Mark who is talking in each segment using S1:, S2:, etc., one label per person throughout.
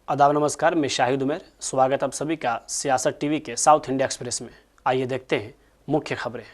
S1: आदाब नमस्कार, मैं शाहिद उमर। स्वागत आप सभी का सियासत टीवी के साउथ इंडिया एक्सप्रेस में। आइए देखते हैं मुख्य खबरें।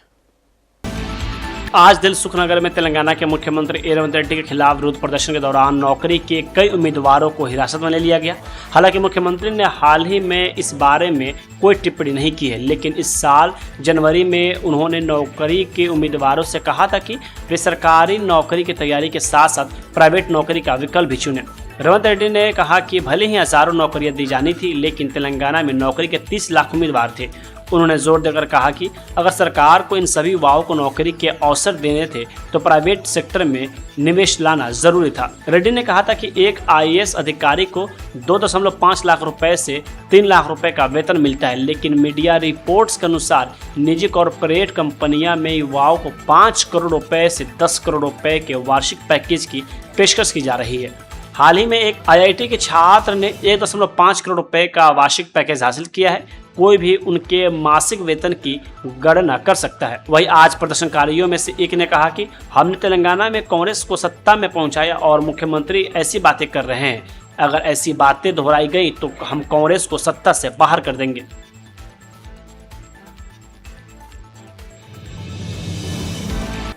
S1: आज दिल सुखनगर में तेलंगाना के मुख्यमंत्री रेवंत रेड्डी के खिलाफ विरोध प्रदर्शन के दौरान नौकरी के कई उम्मीदवारों को हिरासत में ले लिया गया। हालांकि मुख्यमंत्री ने हाल ही में इस बारे में कोई टिप्पणी नहीं की है, लेकिन इस साल जनवरी में उन्होंने नौकरी के उम्मीदवारों से कहा था कि वे सरकारी नौकरी की तैयारी के साथ साथ प्राइवेट नौकरी का विकल्प भी चुनें। रेवंत रेड्डी ने कहा कि भले ही हजारों नौकरियां दी जानी थी, लेकिन तेलंगाना में नौकरी के 30 लाख उम्मीदवार थे। उन्होंने जोर देकर कहा कि अगर सरकार को इन सभी युवाओं को नौकरी के अवसर देने थे तो प्राइवेट सेक्टर में निवेश लाना जरूरी था। रेड्डी ने कहा था कि एक IAS अधिकारी को 2.5 लाख रुपए से 3 लाख रुपए का वेतन मिलता है, लेकिन मीडिया रिपोर्ट्स के अनुसार निजी कॉरपोरेट कंपनियां में युवाओं को 5 करोड़ रुपए से 10 करोड़ रुपए के वार्षिक पैकेज की पेशकश की जा रही है। हाल ही में एक IIT के छात्र ने 1.5 करोड़ रुपए का वार्षिक पैकेज हासिल किया है। कोई भी उनके मासिक वेतन की गणना कर सकता है। वहीं आज प्रदर्शनकारियों में से एक ने कहा कि हमने तेलंगाना में कांग्रेस को सत्ता में पहुंचाया और मुख्यमंत्री ऐसी बातें कर रहे हैं। अगर ऐसी बातें दोहराई गई तो हम कांग्रेस को सत्ता से बाहर कर देंगे।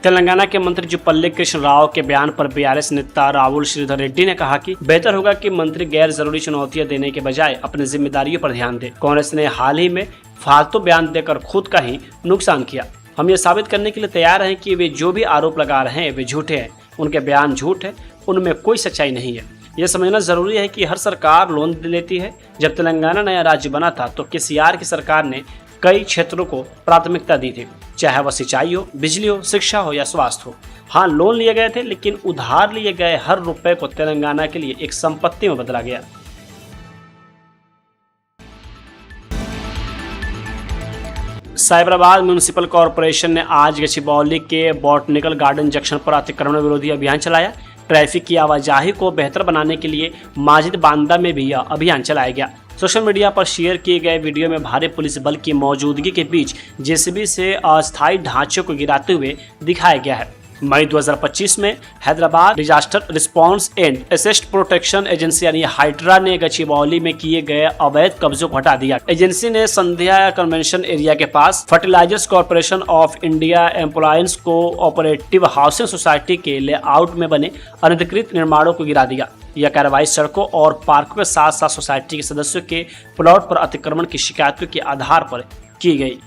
S1: तेलंगाना के मंत्री जुपल्ली कृष्ण राव के बयान पर BRS नेता राहुल श्रीधर रेड्डी ने कहा कि बेहतर होगा कि मंत्री गैर जरूरी चुनौतियां देने के बजाय अपनी जिम्मेदारियों पर ध्यान दें। कांग्रेस ने हाल ही में फालतू बयान देकर खुद का ही नुकसान किया। हम ये साबित करने के लिए तैयार हैं कि वे जो भी आरोप लगा रहे हैं वे झूठे हैं, उनके बयान झूठ है, उनमें कोई सच्चाई नहीं है। यह समझना जरूरी है कि हर सरकार लोन लेती है। जब तेलंगाना नया राज्य बना था तो KCR की सरकार ने कई क्षेत्रों को प्राथमिकता दी थी, चाहे वह सिंचाई हो, बिजली हो, शिक्षा हो या स्वास्थ्य हो। हाँ, लोन लिए गए थे, लेकिन उधार लिए गए हर रुपए को तेलंगाना के लिए एक संपत्ति में बदला गया। साइबराबाद म्यूनिसिपल कॉरपोरेशन ने आज गचिबौली के बॉटनिकल गार्डन जंक्शन पर अतिक्रमण विरोधी अभियान चलाया। ट्रैफिक की आवाजाही को बेहतर बनाने के लिए माजिद बांदा में भी यह अभियान चलाया गया। सोशल मीडिया पर शेयर किए गए वीडियो में भारी पुलिस बल की मौजूदगी के बीच JCB से अस्थायी ढांचे को गिराते हुए दिखाया गया है। मई 2025 में Hyderabad disaster response and asset protection agency यानी हाइड्रा ने गचिबौली में किए गए अवैध कब्जों को हटा दिया। एजेंसी ने संध्या कन्वेंशन एरिया के पास fertilisers corporation of India एम्प्लॉयंस co operative housing society के लेआउट में बने अनधिकृत निर्माणों को गिरा दिया। यह कार्रवाई सड़कों और पार्कों के साथ साथ सोसाइटी के सदस्यों के प्लॉट पर अतिक्रमण की शिकायतों के आधार पर की गई।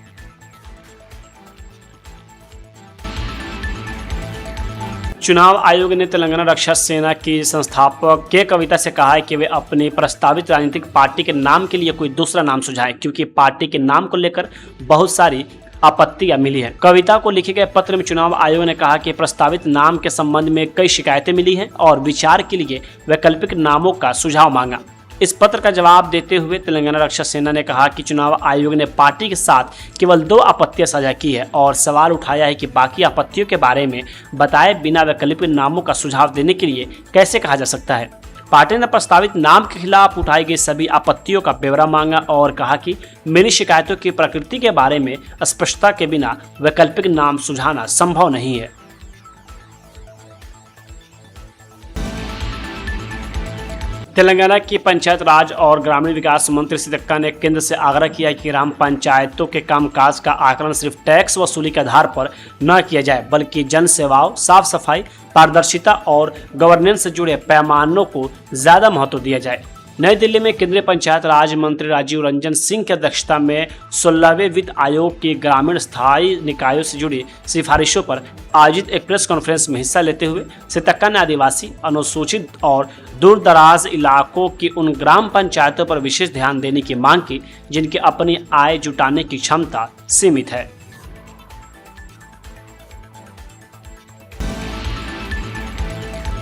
S1: चुनाव आयोग ने तेलंगाना रक्षा सेना की संस्थापक के कविता से कहा है कि वे अपनी प्रस्तावित राजनीतिक पार्टी के नाम के लिए कोई दूसरा नाम सुझाएं, क्योंकि पार्टी के नाम को लेकर बहुत सारी आपत्तियां मिली है। कविता को लिखे गए पत्र में चुनाव आयोग ने कहा कि प्रस्तावित नाम के संबंध में कई शिकायतें मिली हैं और विचार के लिए वैकल्पिक नामों का सुझाव मांगा। इस पत्र का जवाब देते हुए तेलंगाना रक्षा सेना ने कहा कि चुनाव आयोग ने पार्टी के साथ केवल 2 आपत्तियां साझा की है और सवाल उठाया है कि बाकी आपत्तियों के बारे में बताए बिना वैकल्पिक नामों का सुझाव देने के लिए कैसे कहा जा सकता है। पार्टी ने प्रस्तावित नाम के खिलाफ उठाई गई सभी आपत्तियों का ब्यौरा मांगा और कहा कि मेरी शिकायतों की प्रकृति के बारे में स्पष्टता के बिना वैकल्पिक नाम सुझाना संभव नहीं है। तेलंगाना की पंचायत राज और ग्रामीण विकास मंत्री सीतक्का ने केंद्र से आग्रह किया कि ग्राम पंचायतों के कामकाज का आकलन सिर्फ टैक्स वसूली के आधार पर न किया जाए, बल्कि जन सेवाओं, साफ सफाई, पारदर्शिता और गवर्नेंस से जुड़े पैमानों को ज्यादा महत्व दिया जाए। नई दिल्ली में केंद्रीय पंचायत राज मंत्री राजीव रंजन सिंह की अध्यक्षता में 16वें वित्त आयोग की ग्रामीण स्थायी निकायों से जुड़ी सिफारिशों पर आयोजित एक प्रेस कॉन्फ्रेंस में हिस्सा लेते हुए सीतक्का ने आदिवासी, अनुसूचित और दूर दराज इलाकों की उन ग्राम पंचायतों पर विशेष ध्यान देने की मांग की जिनकी अपनी आय जुटाने की क्षमता सीमित है।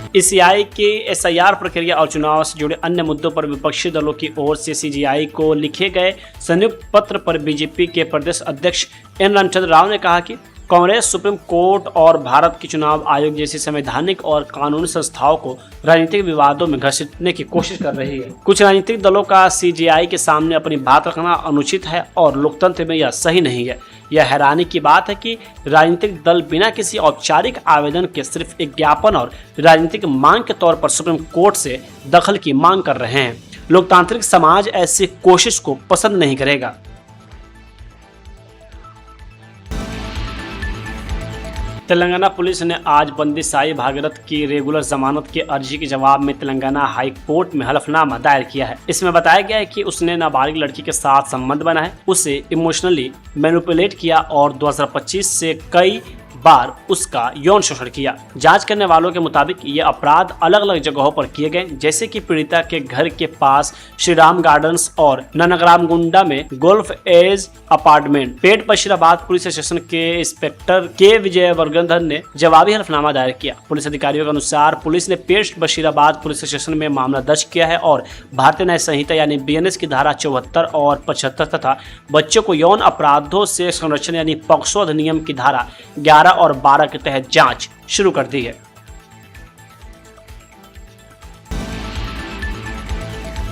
S1: CCI के SIR प्रक्रिया और चुनाव से जुड़े अन्य मुद्दों पर विपक्षी दलों की ओर से CGI को लिखे गए संयुक्त पत्र पर BJP के प्रदेश अध्यक्ष N रणचंद्र राव ने कहा कि कांग्रेस सुप्रीम कोर्ट और भारत के चुनाव आयोग जैसी संवैधानिक और कानूनी संस्थाओं को राजनीतिक विवादों में घसीटने की कोशिश कर रही है। कुछ राजनीतिक दलों का CGI के सामने अपनी बात रखना अनुचित है और लोकतंत्र में यह सही नहीं है। यह हैरानी की बात है कि राजनीतिक दल बिना किसी औपचारिक आवेदन के सिर्फ एक ज्ञापन और राजनीतिक मांग के तौर पर सुप्रीम कोर्ट से दखल की मांग कर रहे हैं। लोकतांत्रिक समाज ऐसी कोशिश को पसंद नहीं करेगा। तेलंगाना पुलिस ने आज बंदी साई भागीरथ की रेगुलर जमानत की अर्जी के जवाब में तेलंगाना हाई कोर्ट में हलफनामा दायर किया है। इसमें बताया गया है कि उसने नाबालिग लड़की के साथ संबंध बनाया, उसे इमोशनली मैनिपुलेट किया और 2025 से कई बार उसका यौन शोषण किया। जांच करने वालों के मुताबिक ये अपराध अलग अलग जगहों पर किए गए, जैसे कि पीड़िता के घर के पास श्री राम गार्डन्स और ननगरामगुंडा में गोल्फ एज अपार्टमेंट। पेट बशीराबाद पुलिस स्टेशन के इंस्पेक्टर के विजयवर्धन ने जवाबी हलफनामा दायर किया। पुलिस अधिकारियों के अनुसार पुलिस ने पेट बशीराबाद पुलिस स्टेशन में मामला दर्ज किया है और भारतीय न्याय संहिता यानी BNS की धारा 74 और 75 तथा बच्चों को यौन अपराधों से संरक्षण यानी पॉक्सो अधिनियम की धारा 11 और 12 के तहत जांच शुरू कर दी है।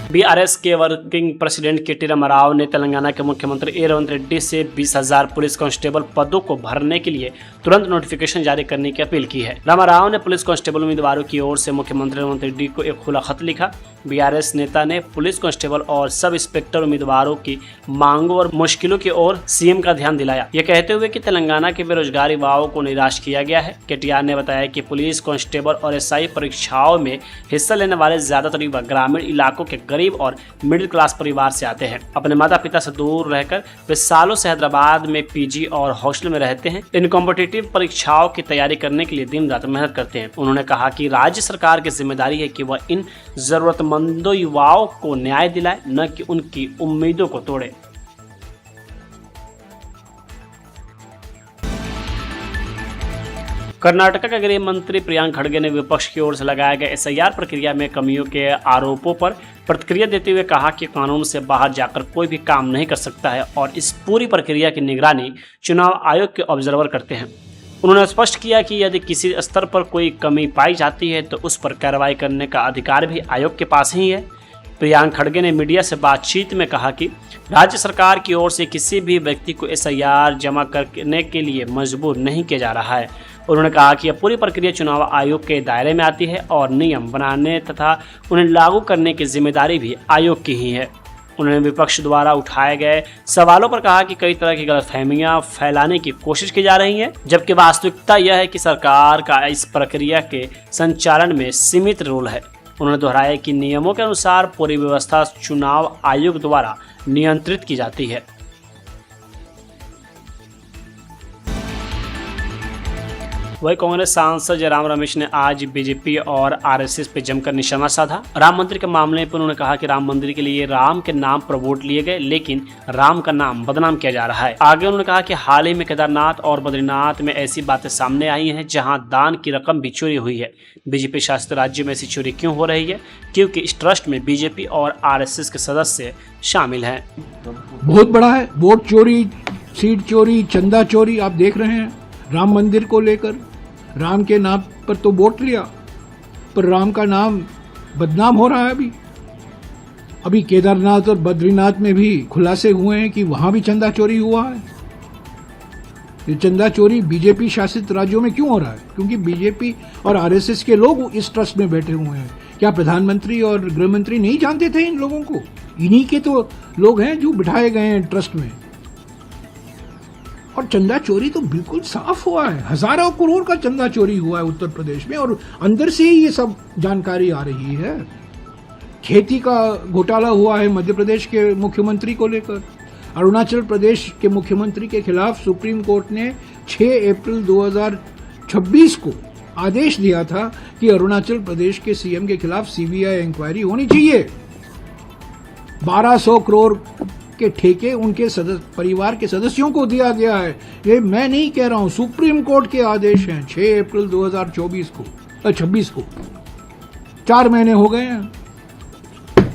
S1: BRS के वर्किंग प्रेसिडेंट KT रामाराव ने तेलंगाना के मुख्यमंत्री रेवंत रेड्डी से 20,000 पुलिस कांस्टेबल पदों को भरने के लिए तुरंत नोटिफिकेशन जारी करने की अपील की है। रामाराव ने पुलिस कांस्टेबल उम्मीदवारों की ओर से मुख्यमंत्री रेवंत रेड्डी को एक खुला खत लिखा। BRS नेता ने पुलिस कांस्टेबल और सब इंस्पेक्टर उम्मीदवारों की मांगों और मुश्किलों की ओर CM का ध्यान दिलाया, ये कहते हुए कि तेलंगाना के बेरोजगार युवाओं को निराश किया गया है। KTR ने बताया कि पुलिस कांस्टेबल और SI परीक्षाओं में हिस्सा लेने वाले ज्यादातर युवा ग्रामीण इलाकों के गरीब और मिडिल क्लास परिवार से आते हैं। अपने माता पिता से दूर रहकर वे सालों से हैदराबाद में PG और हॉस्टल में रहते हैं। इन कॉम्पिटिटिव परीक्षाओं की तैयारी करने के लिए दिन रात मेहनत करते हैं। उन्होंने कहा कि राज्य सरकार की जिम्मेदारी है कि वह इन जरूरतमंदों युवाओं को न्याय दिलाए, न कि उनकी उम्मीदों को तोड़े। कर्नाटक के गृह मंत्री प्रियांक खड़गे ने विपक्ष की ओर से लगाए गए SIR प्रक्रिया में कमियों के आरोपों पर प्रतिक्रिया देते हुए कहा कि कानून से बाहर जाकर कोई भी काम नहीं कर सकता है और इस पूरी प्रक्रिया की निगरानी चुनाव आयोग के ऑब्जर्वर करते हैं। उन्होंने स्पष्ट किया कि यदि किसी स्तर पर कोई कमी पाई जाती है तो उस पर कार्रवाई करने का अधिकार भी आयोग के पास ही है। प्रियांक खड़गे ने मीडिया से बातचीत में कहा कि राज्य सरकार की ओर से किसी भी व्यक्ति को SIR जमा करने के लिए मजबूर नहीं किया जा रहा है। उन्होंने कहा कि यह पूरी प्रक्रिया चुनाव आयोग के दायरे में आती है और नियम बनाने तथा उन्हें लागू करने की जिम्मेदारी भी आयोग की ही है। उन्होंने विपक्ष द्वारा उठाए गए सवालों पर कहा कि कई तरह की गलतफहमियां फैलाने की कोशिश की जा रही है, जबकि वास्तविकता यह है कि सरकार का इस प्रक्रिया के संचालन में सीमित रोल है। उन्होंने दोहराया कि नियमों के अनुसार पूरी व्यवस्था चुनाव आयोग द्वारा नियंत्रित की जाती है। वही कांग्रेस सांसद जयराम रमेश ने आज BJP और RSS पे जमकर निशाना साधा। राम मंदिर के मामले पर उन्होंने कहा कि राम मंदिर के लिए राम के नाम पर वोट लिए गए, लेकिन राम का नाम बदनाम किया जा रहा है। आगे उन्होंने कहा कि हाल ही में केदारनाथ और बद्रीनाथ में ऐसी बातें सामने आई हैं जहां दान की रकम भी चोरी हुई है। BJP शासित राज्यों में ऐसी चोरी क्यों हो रही है? क्योंकि इस ट्रस्ट में BJP और RSS के सदस्य शामिल हैं।
S2: बहुत बड़ा है, वोट चोरी, सीट चोरी, चंदा चोरी आप देख रहे हैं। राम मंदिर को लेकर राम के नाम पर तो वोट लिया, पर राम का नाम बदनाम हो रहा है। अभी केदारनाथ और बद्रीनाथ में भी खुलासे हुए हैं कि वहां भी चंदा चोरी हुआ है। ये चंदा चोरी BJP शासित राज्यों में क्यों हो रहा है? क्योंकि BJP और RSS के लोग इस ट्रस्ट में बैठे हुए हैं। क्या प्रधानमंत्री और गृह मंत्री नहीं जानते थे इन लोगों को? इन्हीं के तो लोग हैं जो बिठाए गए हैं ट्रस्ट में। और चंदा चोरी तो बिल्कुल साफ हुआ है। हजारों करोड़ का चंदा चोरी हुआ है उत्तर प्रदेश में और अंदर से ही ये सब जानकारी आ रही है। खेती का घोटाला हुआ है मध्य प्रदेश के मुख्यमंत्री को लेकर। अरुणाचल प्रदेश के मुख्यमंत्री के खिलाफ सुप्रीम कोर्ट ने 6 अप्रैल 2026 को आदेश दिया था कि अरुणाचल प्रदेश के CM के खिलाफ CBI इंक्वायरी होनी चाहिए। 1200 करोड़ के ठेके उनके परिवार के सदस्यों को दिया गया है। ये मैं नहीं कह रहा हूं, सुप्रीम कोर्ट के आदेश हैं 6 अप्रैल 2026 को। 4 महीने हो गए हैं।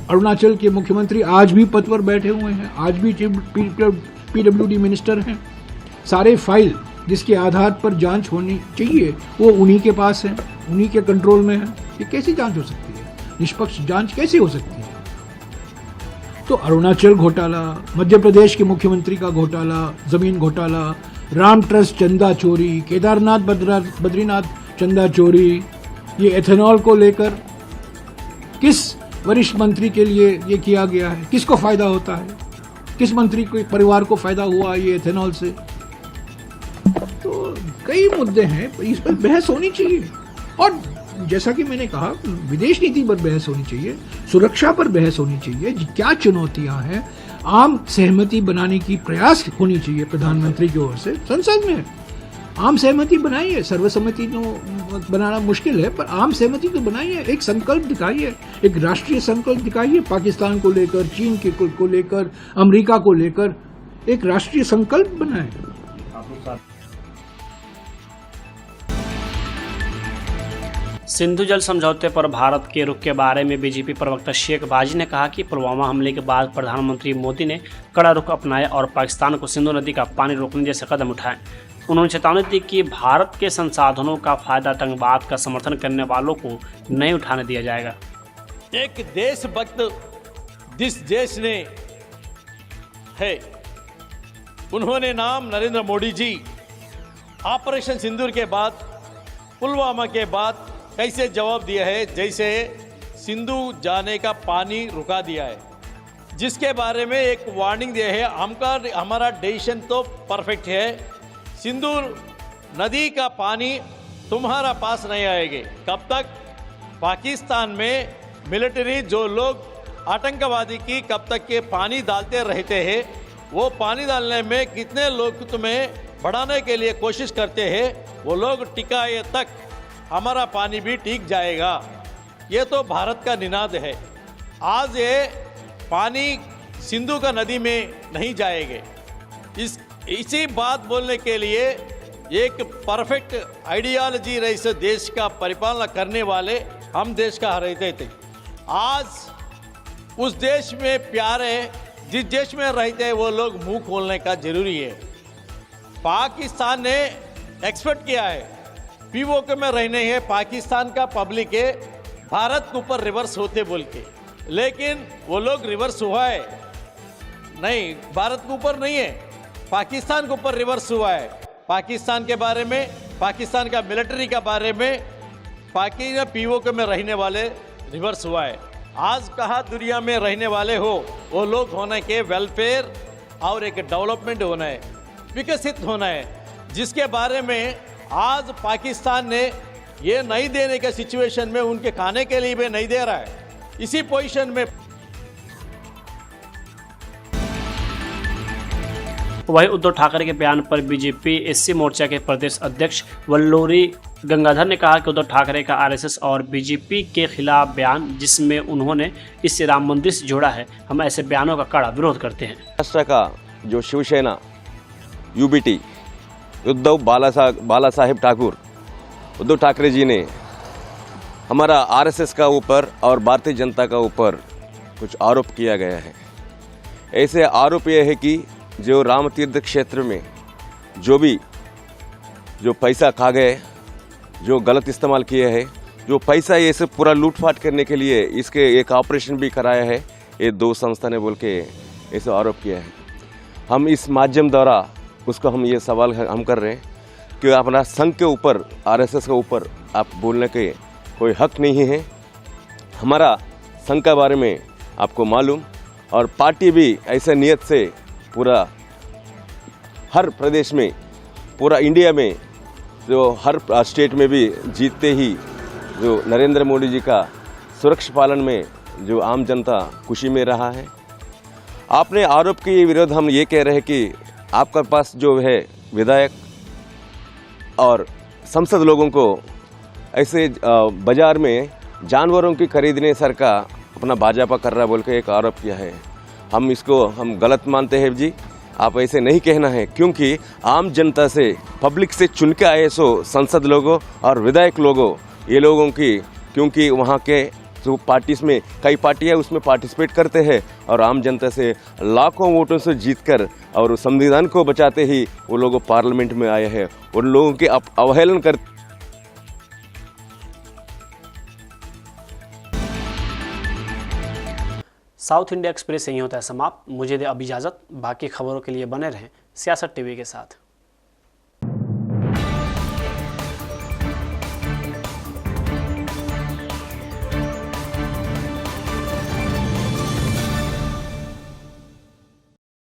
S2: अरुणाचल के मुख्यमंत्री आज भी पद पर बैठे हुए हैं, आज भी PWD मिनिस्टर हैं। सारे फाइल जिसके आधार पर जांच होनी चाहिए वो उन्हीं के पास है, उन्हीं के कंट्रोल में है। ये कैसी जांच हो सकती है? निष्पक्ष जांच कैसे हो सकती है? तो अरुणाचल घोटाला, मध्य प्रदेश के मुख्यमंत्री का घोटाला, जमीन घोटाला, राम ट्रस्ट चंदा चोरी, केदारनाथ बद्रीनाथ चंदा चोरी, ये एथेनॉल को लेकर किस वरिष्ठ मंत्री के लिए ये किया गया है, किसको फायदा होता है, किस मंत्री को परिवार को फायदा हुआ ये एथेनॉल से। तो कई मुद्दे हैं, इस पर बहस होनी चाहिए। और जैसा कि मैंने कहा, विदेश नीति पर बहस होनी चाहिए, सुरक्षा पर बहस होनी चाहिए, क्या चुनौतियां हैं, आम सहमति बनाने की प्रयास होनी चाहिए प्रधानमंत्री की ओर से। संसद में आम सहमति बनाइए, सर्वसम्मति तो बनाना मुश्किल है, पर आम सहमति तो बनाइए, एक संकल्प दिखाइए, एक राष्ट्रीय संकल्प दिखाइए, पाकिस्तान को लेकर, चीन को लेकर, अमेरिका को लेकर एक राष्ट्रीय संकल्प बनाए।
S1: सिंधु जल समझौते पर भारत के रुख के बारे में बीजेपी प्रवक्ता शेख बाजी ने कहा कि पुलवामा हमले के बाद प्रधानमंत्री मोदी ने कड़ा रुख अपनाया और पाकिस्तान को सिंधु नदी का पानी रोकने जैसे कदम उठाए। उन्होंने चेतावनी दी कि भारत के संसाधनों का फायदा आतंकवाद का समर्थन करने वालों को नहीं उठाने दिया जाएगा।
S3: एक देशभक्त जिस देश ने है, उन्होंने नाम नरेंद्र मोदी जी ऑपरेशन सिंदूर के बाद, पुलवामा के बाद कैसे जवाब दिया है, जैसे सिंधु जाने का पानी रुका दिया है, जिसके बारे में एक वार्निंग दिया है। हमारा डिसीजन तो परफेक्ट है, सिंधु नदी का पानी तुम्हारा पास नहीं आएगी। कब तक? पाकिस्तान में मिलिट्री जो लोग आतंकवादी की कब तक के पानी डालते रहते हैं, वो पानी डालने में कितने लोग तुम्हें बढ़ाने के लिए कोशिश करते हैं, वो लोग टिकाए तक हमारा पानी भी टिक जाएगा। ये तो भारत का निनाद है। आज ये पानी सिंधु का नदी में नहीं जाएंगे। इसी बात बोलने के लिए एक परफेक्ट आइडियोलॉजी रही से देश का परिपालना करने वाले हम देश का रहते थे। आज उस देश में प्यार है, जिस देश में रहते हैं वो लोग मुंह खोलने का जरूरी है। पाकिस्तान ने एक्सपेक्ट किया है पीओके में रहने है, पाकिस्तान का पब्लिक है, भारत के ऊपर रिवर्स होते बोल के, लेकिन वो लोग रिवर्स हुआ है नहीं, भारत के ऊपर नहीं है, पाकिस्तान के ऊपर रिवर्स हुआ है। पाकिस्तान के बारे में, पाकिस्तान का मिलिट्री के बारे में, पाकिस्तान पीओके में रहने वाले रिवर्स हुआ है। आज कहाँ दुनिया में रहने वाले हो, वो लोग होने के वेलफेयर और एक डेवलपमेंट होना है, विकसित होना है, जिसके बारे में आज पाकिस्तान ने ये नहीं देने के सिचुएशन में उनके खाने के लिए भी नहीं दे रहा है। इसी पोजीशन में
S1: वहीं उद्धव ठाकरे के बयान पर बीजेपी एससी मोर्चा के प्रदेश अध्यक्ष वल्लूरी गंगाधर ने कहा कि उद्धव ठाकरे का आरएसएस और बीजेपी के खिलाफ बयान, जिसमें उन्होंने इससे राम मंदिर से जोड़ा है, हम ऐसे बयानों का कड़ा विरोध करते हैं।
S4: महाराष्ट्र का जो शिवसेना यूबीटी उद्धव बाला साहेब ठाकुर, उद्धव ठाकरे जी ने हमारा आरएसएस का ऊपर और भारतीय जनता का ऊपर कुछ आरोप किया गया है। ऐसे आरोप ये है कि जो राम तीर्थ क्षेत्र में जो पैसा खा गए, जो गलत इस्तेमाल किए हैं, जो पैसा ये सब पूरा लूटपाट करने के लिए इसके एक ऑपरेशन भी कराया है, ये दो संस्था ने बोल के ऐसे आरोप किया है। हम इस माध्यम द्वारा उसको हम ये सवाल हम कर रहे हैं कि अपना संघ के ऊपर, आरएसएस के ऊपर आप बोलने के कोई हक नहीं है। हमारा संघ के बारे में आपको मालूम, और पार्टी भी ऐसे नियत से पूरा हर प्रदेश में, पूरा इंडिया में, जो हर स्टेट में भी जीतते ही जो नरेंद्र मोदी जी का सुरक्षा पालन में जो आम जनता खुशी में रहा है। आपने आरोप के विरोध हम ये कह रहे हैं कि आपके पास जो है विधायक और संसद लोगों को ऐसे बाजार में जानवरों की खरीदने सर का अपना भाजपा कर रहा बोल के एक आरोप किया है। हम इसको हम गलत मानते हैं जी, आप ऐसे नहीं कहना है, क्योंकि आम जनता से, पब्लिक से चुन के आए सो संसद लोगों और विधायक लोगों, ये लोगों की, क्योंकि वहाँ के जो पार्टीज में कई पार्टियाँ उसमें पार्टिसिपेट करते हैं और आम जनता से लाखों वोटों से जीतकर और संविधान को बचाते ही वो लोग पार्लियामेंट में आए हैं। उन लोगों की अवहेलना कर
S1: साउथ इंडिया एक्सप्रेस यहीं होता है समाप्त। मुझे दे अब इजाज़त। बाकी खबरों के लिए बने रहें सियासत टीवी के साथ।